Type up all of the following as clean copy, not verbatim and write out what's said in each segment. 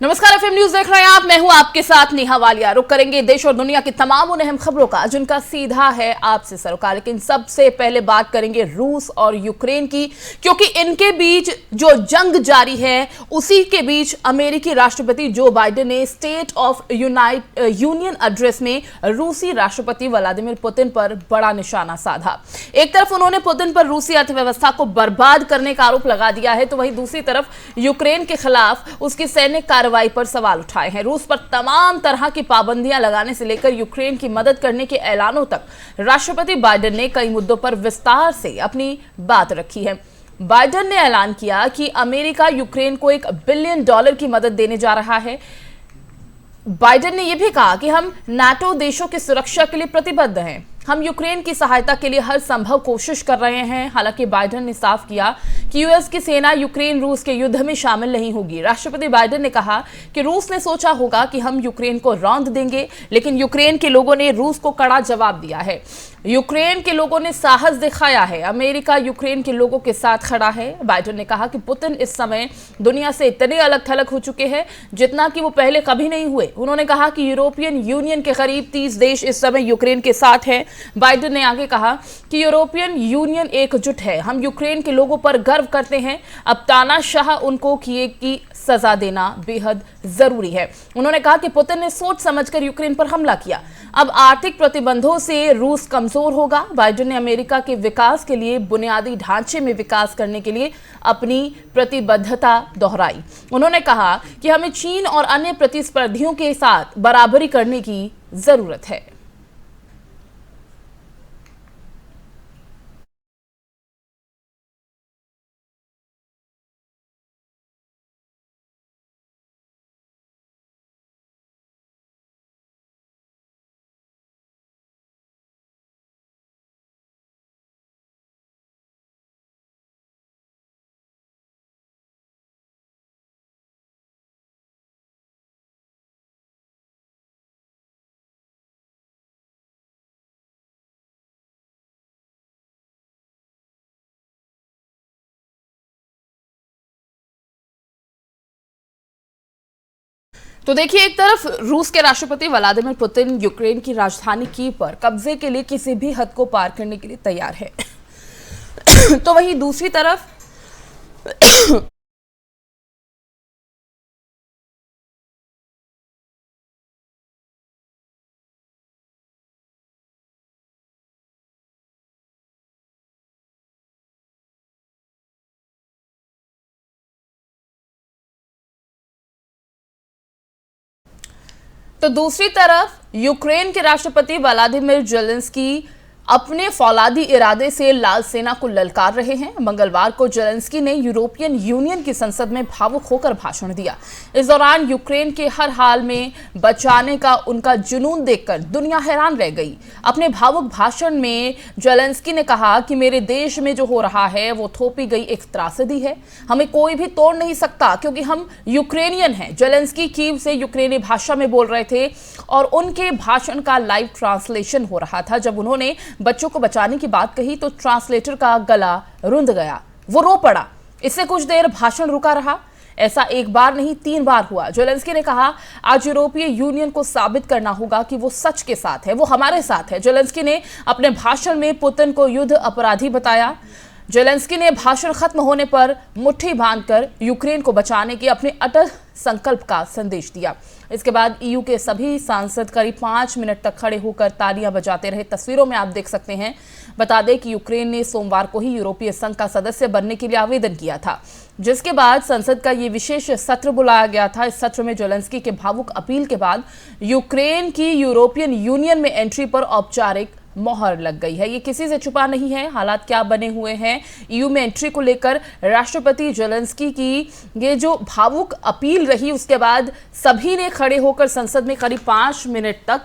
नमस्कार, FM news देख रहे हैं आप। मैं हूं आपके साथ नेहा वालिया। रुक करेंगे देश और दुनिया की तमाम उन अहम खबरों का जिनका सीधा है आपसे सरोकार। लेकिन सबसे पहले बात करेंगे रूस और यूक्रेन की, क्योंकि इनके बीच जो जंग जारी है उसी के बीच अमेरिकी राष्ट्रपति जो बाइडेन ने स्टेट ऑफ यूनियन एड्रेस में रूसी राष्ट्रपति व्लादिमीर पुतिन पर बड़ा निशाना साधा। एक तरफ उन्होंने पुतिन पर रूसी अर्थव्यवस्था को बर्बाद करने का आरोप लगा दिया है, तो वहीं दूसरी तरफ यूक्रेन के खिलाफ उसकी सैन्य कार्रवाई पर सवाल उठाए हैं। रूस पर तमाम तरह की पाबंदियां लगाने से लेकर यूक्रेन की मदद करने के ऐलानों तक राष्ट्रपति बाइडेन ने कई मुद्दों पर विस्तार से अपनी बात रखी है। बाइडेन ने ऐलान किया कि अमेरिका यूक्रेन को $1 बिलियन की मदद देने जा रहा है। बाइडेन ने यह भी कहा कि हम नाटो देशों की सुरक्षा के लिए प्रतिबद्ध हैं। हम यूक्रेन की सहायता के लिए हर संभव कोशिश कर रहे हैं। हालांकि बाइडेन ने साफ किया कि यूएस की सेना यूक्रेन रूस के युद्ध में शामिल नहीं होगी। राष्ट्रपति बाइडेन ने कहा कि रूस ने सोचा होगा कि हम यूक्रेन को रौंद देंगे, लेकिन यूक्रेन के लोगों ने रूस को कड़ा जवाब दिया है। यूक्रेन के लोगों ने साहस दिखाया है। अमेरिका यूक्रेन के लोगों के साथ खड़ा है। बाइडेन ने कहा कि पुतिन इस समय दुनिया से इतने अलग थलग हो चुके हैं जितना कि वो पहले कभी नहीं हुए। उन्होंने कहा कि यूरोपियन यूनियन के करीब 30 देश इस समय यूक्रेन के साथ हैं। बाइडेन ने आगे कहा कि यूरोपियन यूनियन एकजुट है। हम यूक्रेन के लोगों पर गर्व करते हैं। अब तानाशाह उनको किए की सजा देना बेहद जरूरी है। उन्होंने कहा कि पुतिन ने सोच समझकर यूक्रेन पर हमला किया। अब आर्थिक प्रतिबंधों से रूस कमजोर होगा। बाइडेन ने अमेरिका के विकास के लिए बुनियादी ढांचे में विकास करने के लिए अपनी प्रतिबद्धता दोहराई। उन्होंने कहा कि हमें चीन और अन्य प्रतिस्पर्धियों के साथ बराबरी करने की जरूरत है। तो देखिए, एक तरफ रूस के राष्ट्रपति व्लादिमीर पुतिन यूक्रेन की राजधानी कीव पर कब्जे के लिए किसी भी हद को पार करने के लिए तैयार है। तो वहीं दूसरी तरफ यूक्रेन के राष्ट्रपति व्लादिमीर जेलेंस्की अपने फौलादी इरादे से लाल सेना को ललकार रहे हैं। मंगलवार को जेलेंस्की ने यूरोपियन यूनियन की संसद में भावुक होकर भाषण दिया। इस दौरान यूक्रेन के हर हाल में बचाने का उनका जुनून देखकर दुनिया हैरान रह गई। अपने भावुक भाषण में जेलेंस्की ने कहा कि मेरे देश में जो हो रहा है वो थोपी गई एक त्रासदी है। हमें कोई भी तोड़ नहीं सकता क्योंकि हम यूक्रेनियन हैं। जेलेंस्की कीव से यूक्रेनी भाषा में बोल रहे थे और उनके भाषण का लाइव ट्रांसलेशन हो रहा था। जब उन्होंने बच्चों को बचाने की बात कही तो ट्रांसलेटर का गला रुंध गया, वो रो पड़ा। इससे कुछ देर भाषण रुका रहा। ऐसा एक बार नहीं 3 बार हुआ। जेलेंस्की ने कहा, आज यूरोपीय यूनियन को साबित करना होगा कि वो सच के साथ है, वो हमारे साथ है। जेलेंस्की ने अपने भाषण में पुतिन को युद्ध अपराधी बताया। जेलेंस्की ने भाषण खत्म होने पर मुट्ठी बांधकर यूक्रेन को बचाने के अपने अटल संकल्प का संदेश दिया। इसके बाद ईयू के सभी सांसद करीब 5 मिनट तक खड़े होकर तालियां बजाते रहे। तस्वीरों में आप देख सकते हैं। बता दें कि यूक्रेन ने सोमवार को ही यूरोपीय संघ का सदस्य बनने के लिए आवेदन किया था, जिसके बाद संसद का ये विशेष सत्र बुलाया गया था। इस सत्र में जेलेंस्की के भावुक अपील के बाद यूक्रेन की यूरोपियन यूनियन में एंट्री पर औपचारिक मोहर लग गई है। ये किसी से छुपा नहीं है। हालात क्या बने हुए हैं ईयू में एंट्री को लेकर, राष्ट्रपति जेलेंस्की की ये जो भावुक अपील रही, उसके बाद सभी ने खड़े होकर संसद में करीब 5 मिनट तक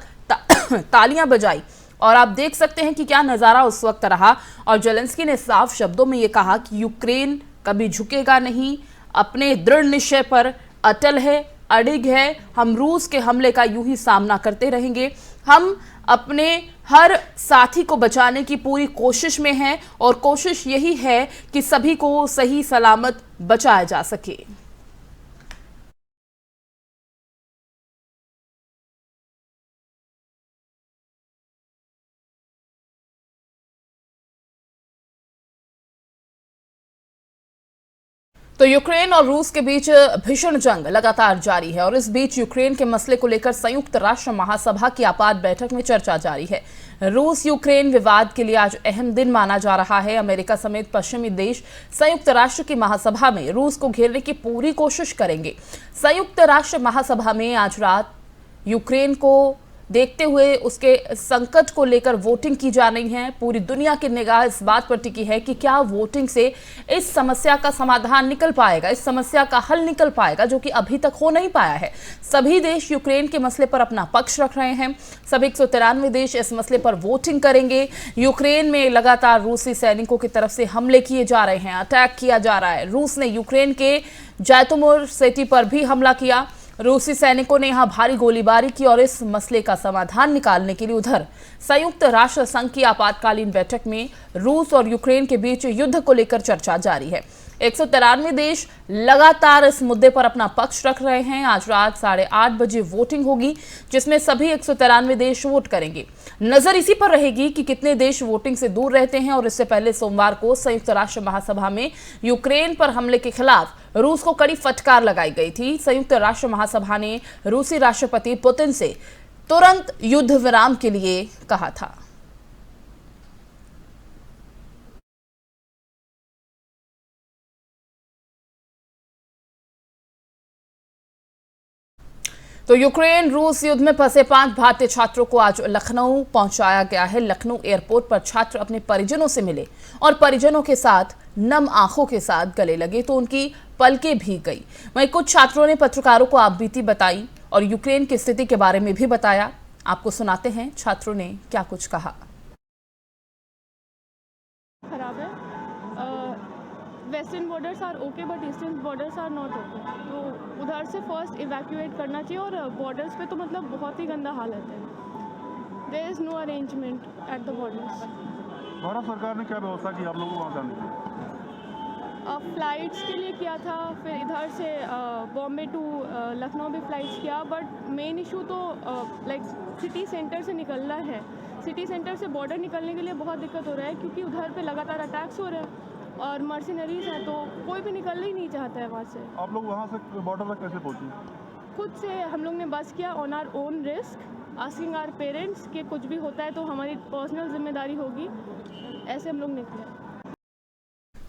तालियां बजाई और आप देख सकते हैं कि क्या नजारा उस वक्त रहा। और जेलेंस्की ने साफ शब्दों में ये कहा कि यूक्रेन कभी झुकेगा नहीं, अपने दृढ़ निश्चय पर अटल है, अडिग है। हम रूस के हमले का यूं ही सामना करते रहेंगे। हम अपने हर साथी को बचाने की पूरी कोशिश में हैं और कोशिश यही है कि सभी को सही सलामत बचाया जा सके। तो यूक्रेन और रूस के बीच भीषण जंग लगातार जारी है और इस बीच यूक्रेन के मसले को लेकर संयुक्त राष्ट्र महासभा की आपात बैठक में चर्चा जारी है। रूस यूक्रेन विवाद के लिए आज अहम दिन माना जा रहा है। अमेरिका समेत पश्चिमी देश संयुक्त राष्ट्र की महासभा में रूस को घेरने की पूरी कोशिश करेंगे। संयुक्त राष्ट्र महासभा में आज रात यूक्रेन को देखते हुए उसके संकट को लेकर वोटिंग की जा रही है। पूरी दुनिया की निगाह इस बात पर टिकी है कि क्या वोटिंग से इस समस्या का समाधान निकल पाएगा, इस समस्या का हल निकल पाएगा, जो कि अभी तक हो नहीं पाया है। सभी देश यूक्रेन के मसले पर अपना पक्ष रख रहे हैं। सभी 193 देश इस मसले पर वोटिंग करेंगे। यूक्रेन में लगातार रूसी सैनिकों की तरफ से हमले किए जा रहे हैं, अटैक किया जा रहा है। रूस ने यूक्रेन के जैतोमिर सिटी पर भी हमला किया। रूसी सैनिकों ने यहां भारी गोलीबारी की और इस मसले का समाधान निकालने के लिए उधर संयुक्त राष्ट्र संघ की आपातकालीन बैठक में रूस और यूक्रेन के बीच युद्ध को लेकर चर्चा जारी है। 193 देश लगातार इस मुद्दे पर अपना पक्ष रख रहे हैं। आज रात 8:30 बजे वोटिंग होगी, जिसमें सभी 193 देश वोट करेंगे। नजर इसी पर रहेगी कि कितने देश वोटिंग से दूर रहते हैं। और इससे पहले सोमवार को संयुक्त राष्ट्र महासभा में यूक्रेन पर हमले के खिलाफ रूस को कड़ी फटकार लगाई गई थी। संयुक्त राष्ट्र महासभा ने रूसी राष्ट्रपति पुतिन से तुरंत युद्ध विराम के लिए कहा था। तो यूक्रेन रूस युद्ध में फंसे 5 भारतीय छात्रों को आज लखनऊ पहुंचाया गया है। लखनऊ एयरपोर्ट पर छात्र अपने परिजनों से मिले और परिजनों के साथ नम आंखों के साथ गले लगे तो उनकी पलकें भीग गई। वहीं कुछ छात्रों ने पत्रकारों को आपबीती बताई और यूक्रेन की स्थिति के बारे में भी बताया। आपको सुनाते हैं छात्रों ने क्या कुछ कहा। खराब है। Western borders are okay but eastern borders are not okay. तो उधर से फर्स्ट इवैक्यूएट करना चाहिए। और बॉर्डर्स पे तो मतलब बहुत ही गंदा हालत है। There is no arrangement at the borders. Bharat सरकार ने क्या व्यवस्था की आप लोगों को वहाँ जाने की? फ़्लाइट्स के लिए किया था, फिर इधर से बॉम्बे टू लखनऊ भी फ़्लाइट्स किया। बट मेन इशू तो लाइक सिटी सेंटर से निकलना है। सिटी सेंटर से बॉर्डर निकलने के लिए बहुत दिक्कत हो रहा है, क्योंकि उधर पे लगातार अटैक्स हो रहे हैं और मर्सिनरीज हैं, तो कोई भी निकलना ही नहीं चाहता है वहाँ से। आप लोग वहाँ से बॉर्डर तक कैसे पहुँचे? खुद से हम लोग ने बस किया on our own risk, asking our parents कि कुछ भी होता है तो हमारी पर्सनल जिम्मेदारी होगी। ऐसे हम लोग निकले।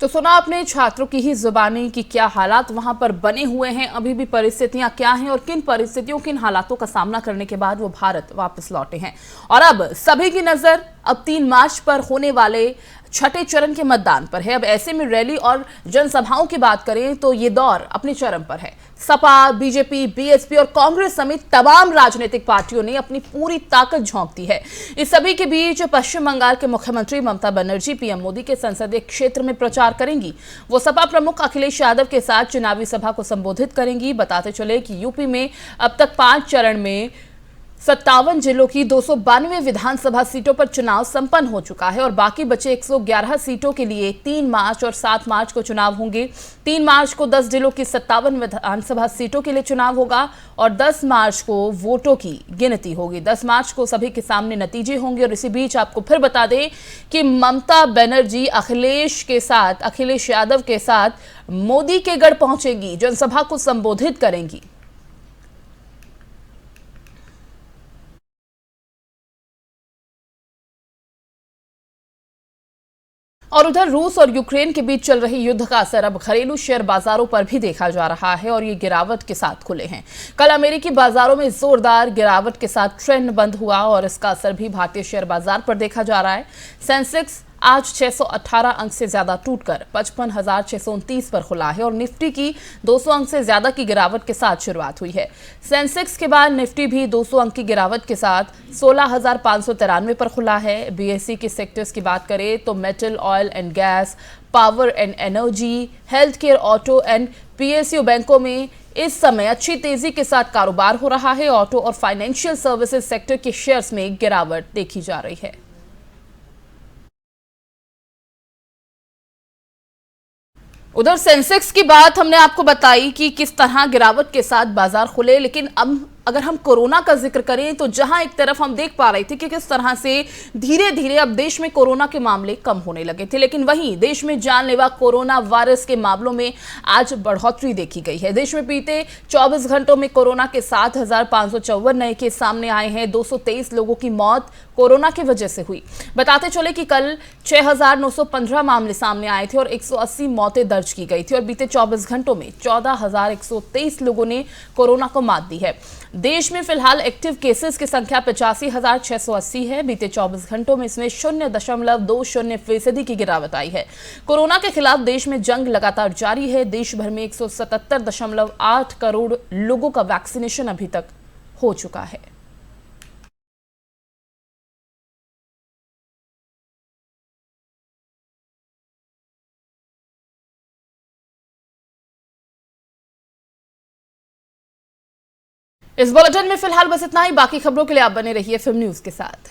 तो सुना अपने छात्रों की ही जुबानी कि क्या हालात वहां पर बने हुए हैं, अभी भी परिस्थितियां क्या हैं और किन परिस्थितियों, किन हालातों का सामना करने के बाद वो भारत वापस लौटे हैं। और अब सभी की नजर अब 3 मार्च पर होने वाले छठे चरण के मतदान पर है। अब ऐसे में रैली और जनसभाओं की बात करें तो ये दौर अपने चरम पर है। सपा, बीजेपी, बीएसपी और कांग्रेस समेत तमाम राजनीतिक पार्टियों ने अपनी पूरी ताकत झोंक दी है। इस सभी के बीच पश्चिम बंगाल के मुख्यमंत्री ममता बनर्जी पीएम मोदी के संसदीय क्षेत्र में प्रचार करेंगी। वो सपा प्रमुख अखिलेश यादव के साथ चुनावी सभा को संबोधित करेंगी। बताते चले कि यूपी में अब तक 5 चरण में 57 जिलों की 292 विधानसभा सीटों पर चुनाव संपन्न हो चुका है और बाकी बचे 111 सीटों के लिए 3 मार्च और 7 मार्च को चुनाव होंगे। 3 मार्च को 10 जिलों की 57 विधानसभा सीटों के लिए चुनाव होगा और 10 मार्च को वोटों की गिनती होगी। 10 मार्च को सभी के सामने नतीजे होंगे। और इसी बीच आपको फिर बता दें कि ममता बनर्जी अखिलेश यादव के साथ मोदी के गढ़ पहुंचेंगी, जनसभा को संबोधित करेंगी। और उधर रूस और यूक्रेन के बीच चल रही युद्ध का असर अब घरेलू शेयर बाजारों पर भी देखा जा रहा है और ये गिरावट के साथ खुले हैं। कल अमेरिकी बाजारों में जोरदार गिरावट के साथ ट्रेंड बंद हुआ और इसका असर भी भारतीय शेयर बाजार पर देखा जा रहा है। सेंसेक्स आज 618 अंक से ज्यादा टूटकर 55,629 पर खुला है और निफ्टी की 200 अंक से ज्यादा की गिरावट के साथ शुरुआत हुई है। सेंसेक्स के बाद निफ्टी भी 200 अंक की गिरावट के साथ 16,593 पर खुला है। बीएसई के सेक्टर्स की बात करें तो metal, oil and gas, power and energy, health care, auto and PSU बैंकों में इस समय अच्छी तेजी के साथ कारोबार हो रहा है। ऑटो और फाइनेंशियल सर्विसेज सेक्टर के शेयर्स में गिरावट देखी जा रही है। उधर सेंसेक्स की बात हमने आपको बताई कि किस तरह गिरावट के साथ बाजार खुले, लेकिन अब अगर हम कोरोना का जिक्र करें तो जहां एक तरफ हम देख पा रहे थे कि किस तरह से धीरे धीरे अब देश में कोरोना के मामले कम होने लगे थे, लेकिन वहीं देश में जानलेवा कोरोना वायरस के मामलों में आज बढ़ोतरी देखी गई है। देश में बीते 24 घंटों में कोरोना के 7,554 नए केस सामने आए हैं। 223 लोगों की मौत कोरोना की वजह से हुई। बताते चले कि कल 6,915 मामले सामने आए थे और 180 मौतें दर्ज की गई थी और बीते 24 घंटों में 14,123 लोगों ने कोरोना को मात दी है। देश में फिलहाल एक्टिव केसेस की संख्या 85,680 है। बीते 24 घंटों में इसमें 0.20% की गिरावट आई है। कोरोना के खिलाफ देश में जंग लगातार जारी है। देश भर में 177.8 करोड़ लोगों का वैक्सीनेशन अभी तक हो चुका है। इस बुलेटिन में फिलहाल बस इतना ही। बाकी खबरों के लिए आप बने रहिए फिल्म न्यूज के साथ।